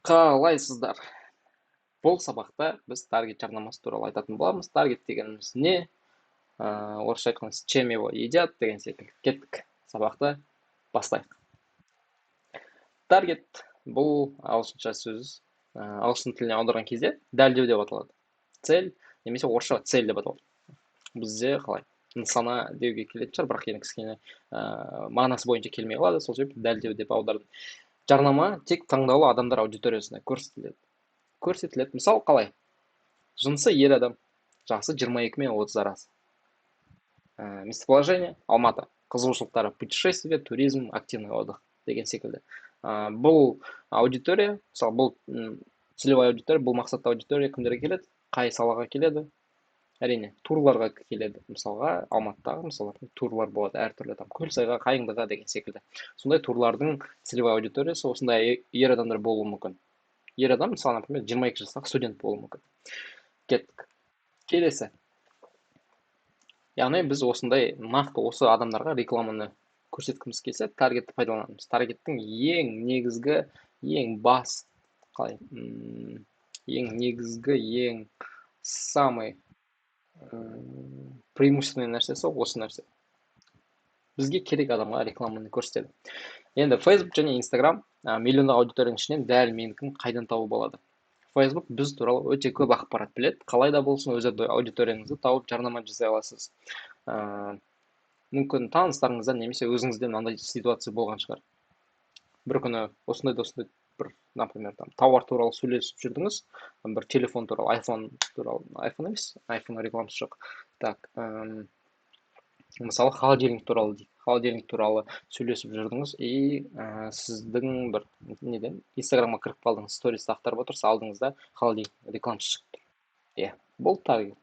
Қалайсыздар? Бұл сабақта біз таргет жарнамасы туралы айтатын боламыз. Таргет дегеніміз не? Орысша айтқанда, с чем его едят деген секілді. Кеттік, сабақты бастайық. Таргет бұл ағылшынша сөз. Ағылшын тіліне аударған кезде дәлдеу деп аталады. Цель немесе орысша цель деп аталады. Бізде қалай? Нысана деуге келетін шығар, бірақ енді кішкене мағынасы бойынша келмей қалады. Сол себепті дәлдеу деп аудардым. Жарнама тек таңдаулы адамдар аудиториясына көрсетіледі. Мысал қалай? Жынысы ер адам, жасы 22 мен 30 арасы. Местоположение Алматы. Қызығушылықтары путешествие, туризм, активный отдых деген секілді. Бұл аудитория, мысалы бұл целевая аудитория, бұл мақсатты аудитория кімдерге келеді? Қай салаға келеді? Әрине, турларға келеді. Мысалға Алматыдағы турлар болады әртүрлі, Көлсайға, Қайыңдыға деген секілді. Сондай турлардың целевая аудиториясы осындай ер адамдар болуы мүмкін. Ер адам, мысалы, например, 22 жастағы студент болуы мүмкін. Кеттік. Келесі. Яғни біз осындай нақты осы адамдарға рекламаны көрсеткіміз келсе, таргетті пайдаланамыз. Таргеттің ең негізгі, ең самый преимущественный нәрсесі осы нәрсе. Бізге керек адамға рекламаны көрсетеді. Енді Facebook және Instagram миллиондық аудиторияның ішінен дәл менікін қайдан табу болады? Facebook біз туралы өте көп ақпарат біледі. Қалай да болсын өз аудиторияңызды тауып жарнама жасай аласыз. Мүмкін таныстарыңыздан немесе өзіңізден мынандай ситуация болған шығар. Бір күні осындай бір, например, тауар туралы сөйлесіп жүрдіңіз, бір телефон туралы, iPhone емес, iPhone рекламасы жоқ. Мысалы, холодильник туралы сөйлесіп жүрдіңіз, и сіздің бір Инстаграмға кіріп қалдыңыз, сторис ақтарып отырсыз, алдыңызда холодильник рекламасы шығып тұр. Бұл таргет.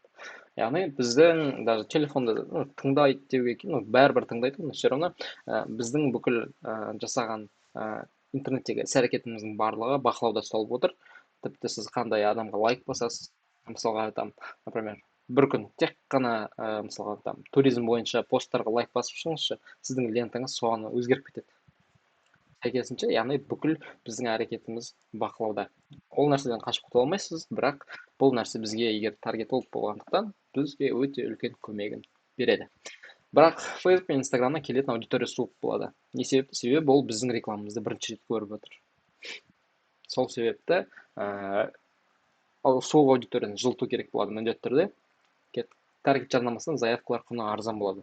Яғни біздің даже телефонда тыңдайды деуге бәрібір тыңдайды, но все равно біздің бүкіл жасаған интернеттегі іс-әрекетіміздің барлығы бақылауда ұсталып отыр. Тіпті сіз қандай адамға лайк басасыз, мысалға например, бір күн тек қана мысалға туризм бойынша посттарға лайк басып шығыңызшы, сіздің лентаңыз соған өзгеріп кетеді. Сәйкесінше, яғни бүкіл біздің әрекетіміз бақылауда. Ол нәрседен қашып құтыла алмайсыз, бірақ бұл нәрсе бізге егер таргетолог болғандықтан бізге өте үлкен көмегін береді. Бірақ Facebook пен Instagram'на келетін аудитория суық болады. Не себепті? Себебі бұл біздің рекламамызды бірінші рет көріп отыр. Сол себепті суық аудиторияны жылыту керек болады міндетті түрде. Таргет жарнамасының заявкалар құны арзан болады.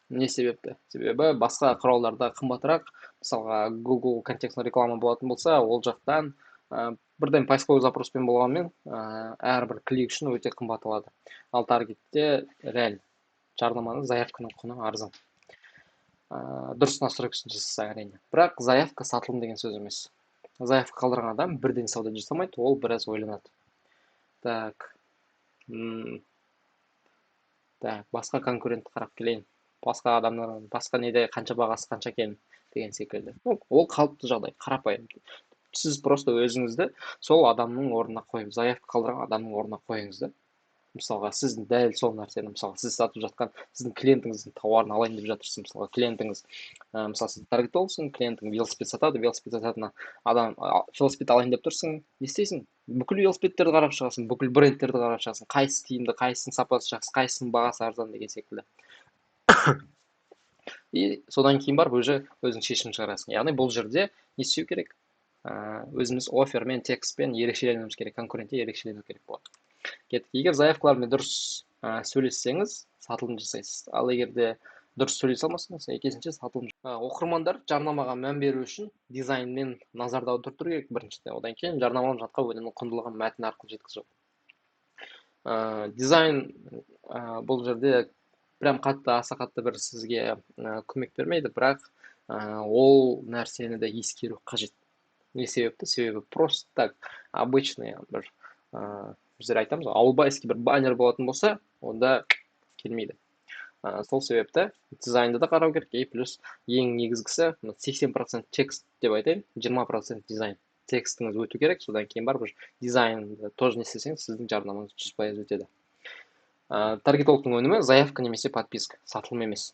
Не себепті? Себебі басқа құралдарда қымбатырақ, мысалға Google контекстный реклама болатын болса, ол жақтан бірден поисковый запроспен болғанмен әрбір клик үшін өте қымбат алады. Ал таргетте реально жарнаманың заявканың құны арзан. Дұрыс настройкасын жасаса әрине. Бірақ заявка сатылым деген сөз емес. Заявка қалдырған адам бірден сауда жасамайды, ол біраз ойланады. Басқа конкурентті қарап келейін. Басқа адамдар, басқа неде қанша бағасы қанша екен деген секілді. Ол қалыпты жағдай, қарапайым. Сіз просто өзіңізді сол адамның орнына қойыңыз, заявка қалдырған адамның орнына қойыңыз да. Мысалға, сіз дәл сол нәрсені, мысалға, сіз сатып жатқан сіздің клиентіңіздің тауарын алайын деп жатырсыз. Мысалға, клиентіңіз, мысалы, сіз таргетологсың, клиентің велосипед сатады, велосипед сататын адам велосипед алайын деп тұрсың, не істейсің? Бүкіл велосипедтерді қарап шығасың, бүкіл брендтерді қарап шығасың, қайсысы тиімді, қайсысының сапасы жақсы, қайсысының бағасы арзан деген секілді. И содан кейін барып өзің шешім шығарасың. Яғни бұл жерде не істеу керек? Өзіміз оффермен, текстпен ерекшеленуіміз керек, конкурентте ерекшелену керек болады. Егер заявкалармен дұрыс сөйлессеңіз, сатылым жасайсыз. Ал егер де дұрыс сөйлесе алмасаңыз, сәйкесінше сатылым. Оқырмандар жарнамаға мән беру үшін дизайнмен назарда аударып тұру керек біріншіден. Одан кейін жарнамаланып жатқан өнімнің құндылығын мәтін арқылы жеткізу. Дизайн бұл жерде прям аса қатты бір сізге көмек бермейді, бірақ ол нәрсені де ескеру қажет. Не себепті? Себебі просто так обычный бір біздер айтамыз, аулбайский бір баннер болатын болса, онда келмейді. Сол себепті дизайнды да қарау керек, и плюс ең негізгісі 80% текст деп айтайын, 20% дизайн. Текстіңіз өту керек, содан кейін бар бір дизайнды тоже не істесеңіз, сіздің жарнамаңыз 100% өтеді. Таргетологтың өнімі заявка немесе подписка, сатылым емес.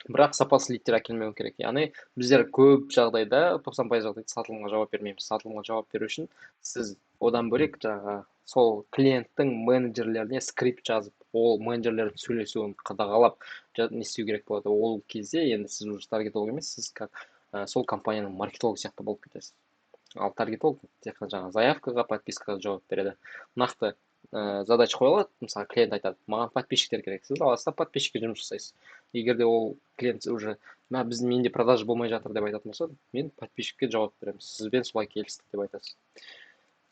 бірақ сапасыз лидтер әкелмеу керек. Яғни біздер көп жағдайда 90% жағдайда сатылымға жауап бермейміз. Сатылымға жауап беру үшін сіз одан бөлек жаңағы сол клиенттің менеджерлеріне скрипт жазып, ол менеджерлердің сөйлесуін қадағалап не істеу керек болады. Ол кезде енді сіз уже таргетолог емес, сіз как сол компанияның маркетологы сияқты болып кетесіз. Ал таргетолог тек қана жаңағы заявкаға, подпискаға жауап береді. Нақты задача қойылады, мысалы клиент айтады, маған подписчиктер керек, сіз аласыз да подписчикке жұмыс жасайсыз. Егер де ол клиент уже менде продажа болмай жатыр деп айтатын болса, мен подписчикке жауап беремін, сізбен солай келістік деп айтасыз.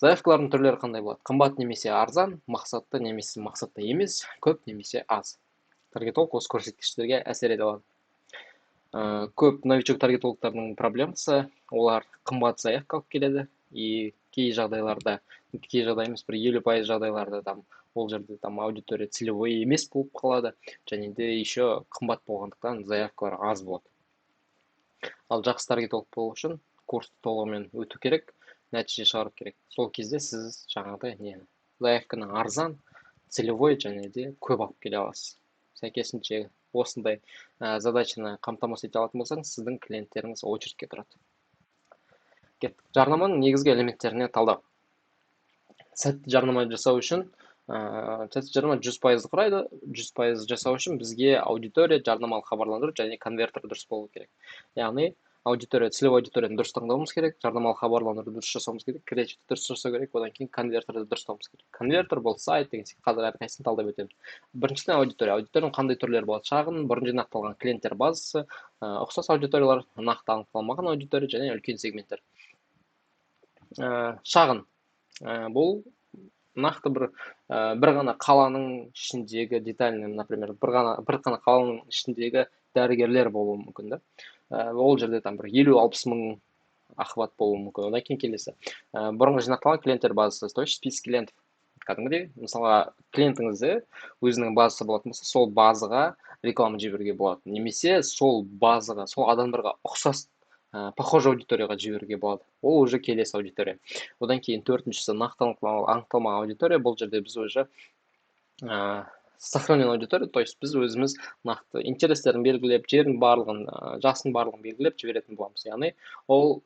Заявкалардың түрлері қандай болады? Қымбат немесе арзан, мақсатты немесе мақсатты емес, көп немесе аз. Таргетолог осы көрсеткіштерге әсер ете алады. Көп новичок таргетологтардың проблемасы, олар қымбат заявка алып келеді, и кей жағдай емес, бір 50% жағдайларда там ол жерде там аудитория целевой емес болып қалады, және де еще қымбат болғандықтан заявкалар аз болады. Ал жақсы таргетолог болу үшін курсты толығымен өту керек, нәтиже шығару керек. Сол кезде сіз жаңағыдай заявканы арзан, целевой және де көп алып келе аласыз. Сәйкесінше осындай задачаны қамтамасыз ете алатын болсаңыз, сіздің клиенттеріңіз очередьке тұрады. Жарнаманың негізгі элементтеріне талдау. Сәтті жарнама жасау үшін, сәтті жарнама 100% құрайды. 100% жасау үшін бізге аудитория, жарнамалық хабарландыру және конвертер дұрыс болу керек. Яғни аудитория, целевой аудиторияны дұрыс таңдауымыз керек, жарнамалық хабарландыруды дұрыс жасауымыз керек, креативті дұрыс жасау керек, одан кейін конвертерді дұрыстауымыз керек. Конвертер бұл сайт деген секілді, қазір әрқайсысын талдап өтеміз. Біріншіден аудиторияның қандай түрлері болады? Шағын, бұрын жинақталған клиенттер базасы, ұқсас аудиториялар, нақты анықталмаған аудитория және үлкен сегменттер. Шағын бұл нақты бір ғана қаланың ішіндегі детальный, например, бір ғана қаланың ішіндегі дәрігерлер болуы мүмкін да. Ол жерде там бір 50-60 мың охват болуы мүмкін. Одан кейін келесі. Бұрынғы жинақталған клиенттер базасы, то есть список клиентов. Кәдімгідей, мысалға, клиентіңізде өзінің базасы болатын болса, сол базаға реклама жіберуге болады. Немесе сол базаға, сол адамдарға ұқсас похожий аудиторияға жіберуге болады. Ол уже келесі аудитория. Одан кейін төртіншісі нақты анықталмаған аудитория. Бұл жерде біз уже сохраненный аудитория, то есть біз өзіміз нақты интерестерін белгілеп, жерін барлығын, жасын барлығын белгілеп жіберетін боламыз. Яғни ол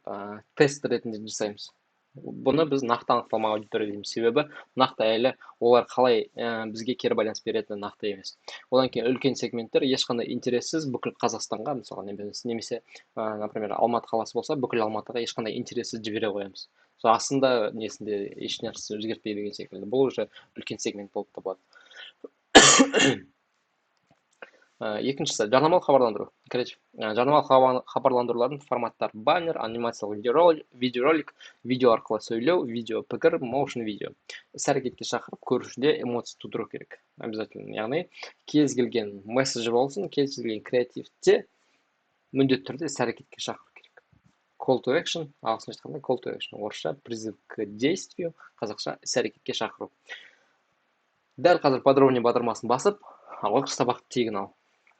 тест ретінде жасаймыз. Бұны біз нақты анықталмаған аудитория дейміз. Себебі нақты әлі олар қалай бізге кері байланыс беретіні нақты емес. Одан кейін үлкен сегменттер ешқандай интерессіз бүкіл Қазақстанға, мысалы, немесе, например, Алматы қаласы болса, бүкіл Алматыға ешқандай интерессіз жібере қоямыз. Жасында несінде ешнәрсе өзгертпей деген секілді. Бұл уже үлкен сегмент болып табылады. Екіншісі, жарнамалық хабарландыру. Жарнамалық хабарландырулардың форматтары: баннер, анимациялық видеоролик, видео арқылы сөйлеу, видео пікір, моушн видео. Іс-әрекетке шақырып, көрушіде эмоция тудыру керек. Обязательно. Яғни кез келген месседж болсын, кез келген креативте міндетті түрде іс-әрекетке шақыру керек. Call to action, ағылшынша айтқанда call to action, орысша призыв к действию, қазақша іс-әрекетке шақыру. Дәл қазір подробнее батырмасын басып, алғашқы сабақты тегін ал.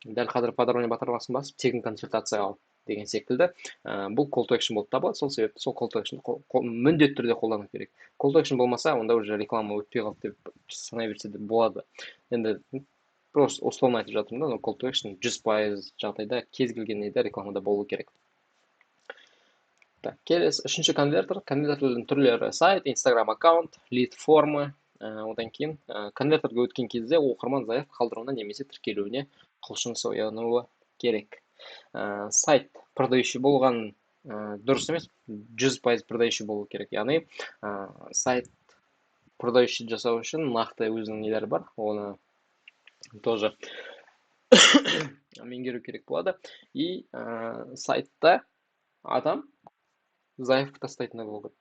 Дәл қазір подробнее батырмасын басып, тегін консультация ал деген секілді. Бұл call to action болып табылады. Сол себепті сол call to action міндетті түрде қолдану керек. Call to action болмаса, онда уже реклама өтпей қалды деп санай берсе де болады. Енді просто условно айтып жатырмын да, но call to action 100% жағдайда кез келген рекламада болу керек. Келесі, үшінші конвертер. Конвертердің түрлері: сайт, Instagram аккаунт, лид формы. Одан кейін конвертерге өткен кезде оқырман заявка қалдыруына немесе тіркелуіне құлшынысы оянуы керек. Сайт продающий болған дұрыс емес, 100% продающий болу керек. Яғни сайт продающий жасау үшін нақты өзінің нелері бар, оны тоже меңгеру керек болады. И сайтта адам заявка тастайтын болу керек.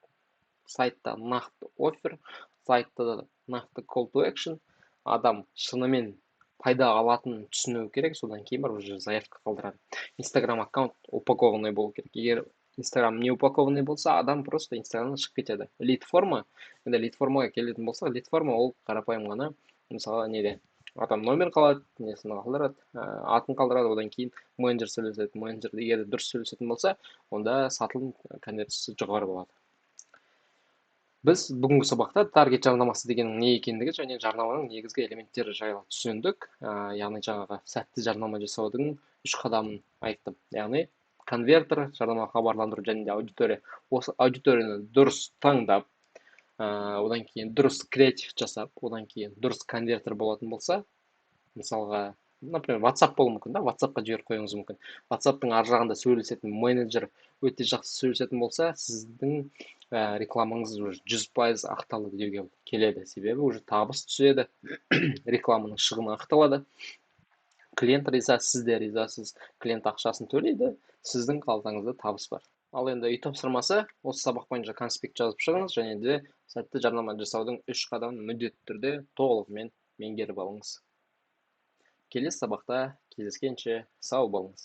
Сайтта нақты оффер, сайтта нақты call to action, адам шынымен пайда алатынын түсіну керек, содан кейін барып уже заявка қалдырады. Instagram аккаунт упакованный болу керек. Егер Instagram не упакованный болса, адам просто Instagram'дан шығып кетеді. Лид форма, енді лид формаға келетін болса, лид форма ол қарапайым ғана, мысалы, неде адам номер қалады, несін қалдырады, атын қалдырады, одан кейін менеджер сөйлеседі. Менеджер егер дұрыс сөйлесетін болса, онда сатылым конверсиясы жоғары болады. Біз бүгінгі сабақта таргет жарнамасы дегеннің не екендігі және жарнаманың негізгі элементтері жайлы түсіндік. Яғни жаңағы сәтті жарнама жасаудың үш қадамын айттым. Яғни конвертер, жарнама хабарландыру және де аудитория. Осы аудиторияны дұрыс таңдап, одан кейін дұрыс креатив жасап, одан кейін дұрыс конвертер болатын болса, мысалға, например, WhatsApp болуы мүмкін, да, WhatsApp-қа жіберіп қоюыңыз мүмкін. WhatsApp-тың ар жағында сөйлесетін менеджер өте жақсы сөйлесетін болса, сіздің рекламаңыз уже 100% ақталды деуге келеді. Себебі уже табыс түседі, рекламаның шығыны ақталады. Клиент риза, сіз де ризасыз, клиент ақшасын төлейді, сіздің қалтаңызда табыс бар. Ал енді үй тапсырмасы, осы сабақ бойынша конспект жазып шығыңыз және де сәтті жарнама жасаудың 3 қадамын міндетті түрде толығымен меңгеріп алыңыз. Келесі сабақта кездескенше сау болыңыз.